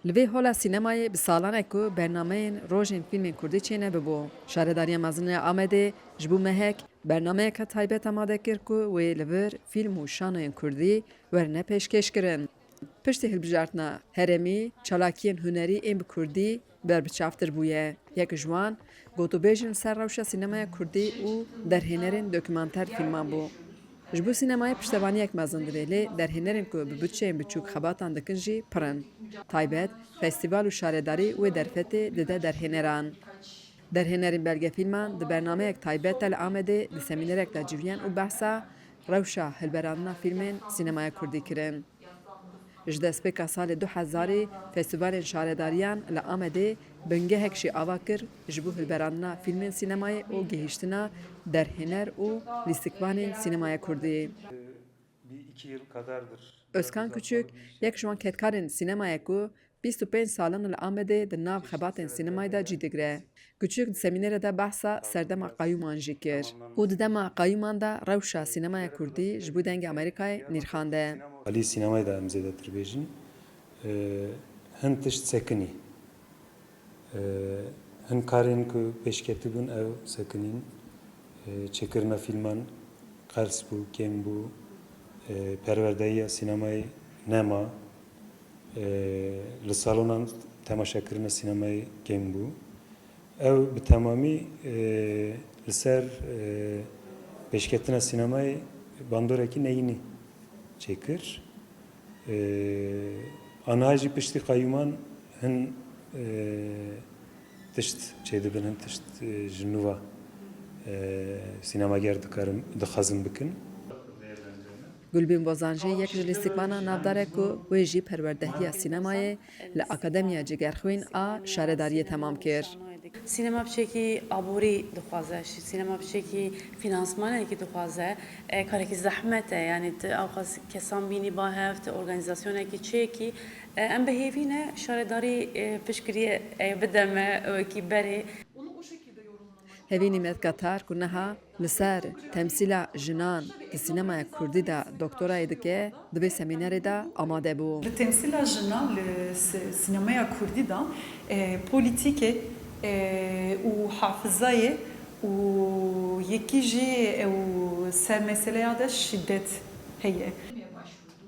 Li vê hola sînemayê bi salan ku bernameyên rojên fîlmên Kurdî çêne bibû. Şaredariya Meziniya Amedê ji bo mehek bernameyeka taybet amade kir ku wê li vir fîlm û şaneyên Kurdî werine pêşkêşkirin. Piştî hilbijartina herêmî, çalakiyên hunerî ên bi Kurdî berbiçavtir bûye. Yek ji wan gotûbêjin ser rewşa sînemaya Kurdî û derhênerên dokümanter fîlman bû. Ji bo sînemayê piştevaniyek mezin divê lê derhênerên ku bi bütçeyên biçûk xebatan dikin jî pir in. Taybet, festîval û şaredarî wê derfetê dide derhêneran. Derhênerên belgefîlman di bernameyek taybet de li Amedê di semînerek de civiyan û behsa rewşa hilberandina fîlmên sînemaya Kurdî kirin. Ji destpêka salê 2000 festîvalên şaredariyan li Amedê bingehek jî ava kir ji bo hilberandina fîlmên sînemayê û gihîştina derhêner û lîstikvanên sînemaya Kurdî. Bir iki yıl kadardır. Özkan Küçük, yek ji wan ketkarên sînemaya ku 25 salin li Amedê di nav xebatên sînemayê de cî digire. Küçük di semînerê de behsa serdema qayûman jî kir. û di dema qayûman de rewşa sînemaya Kurdî ji bo dengê Amerîkayê nîrxande. Ali sinemayı da em zêde tir hin tişt sekinî. Hin karên ku pêşketibûn ew sekinîn. Çêkirina fîlman qers bû, kêm bû. Perwerdeyiya sinemayê nema. Li salonan temaşakirina sinemayê kêm bû. Ew bi temamî li ser pêşketina sinemayê bandorekî neyînî çêkir. Aniha jî piştî qayûman hin tişt çêdibin, hin tişt ji nû ve sînemager dixwazin bikin. Gulbin Bozancı yek ji lîstikmana navdar ku wê jî perwerdehiya sînemayê li Akademiya Cigerxwîn a şaredariyê temam kir. Sinema biçekî aborî dixwaze, sinema biçekî finansmanekî dixwaze, karekî zehmet e, yani awqas kesan bînî ba hev, organizasyonekî çêkî, em bihêvîne şaredarî piştgiriye bide me wekî berê. Hevî Nîmet Katar ku niha li ser temsîla jinan di sînemaya Kurdî de doktorayê dike, di vê semînerê de amade bû. Li temsîla jinan li sînemaya Kurdî de polîtîkê û hafızayê û yekî jî ser meseleya de şiddet heye.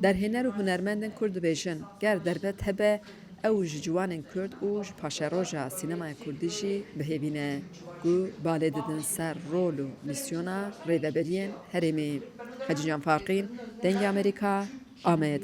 Derhêner û hunermendên Kurd dibêjin ger derbet hebe ew ji ciwanên Kurd û ji paşeroja sînemaya Kurdî jî bihêvîne ku balê didin ser rol û mîsyona rêveberiyên herêmê. Hacî Can Farqîn, Dengê Amerîka, Amed.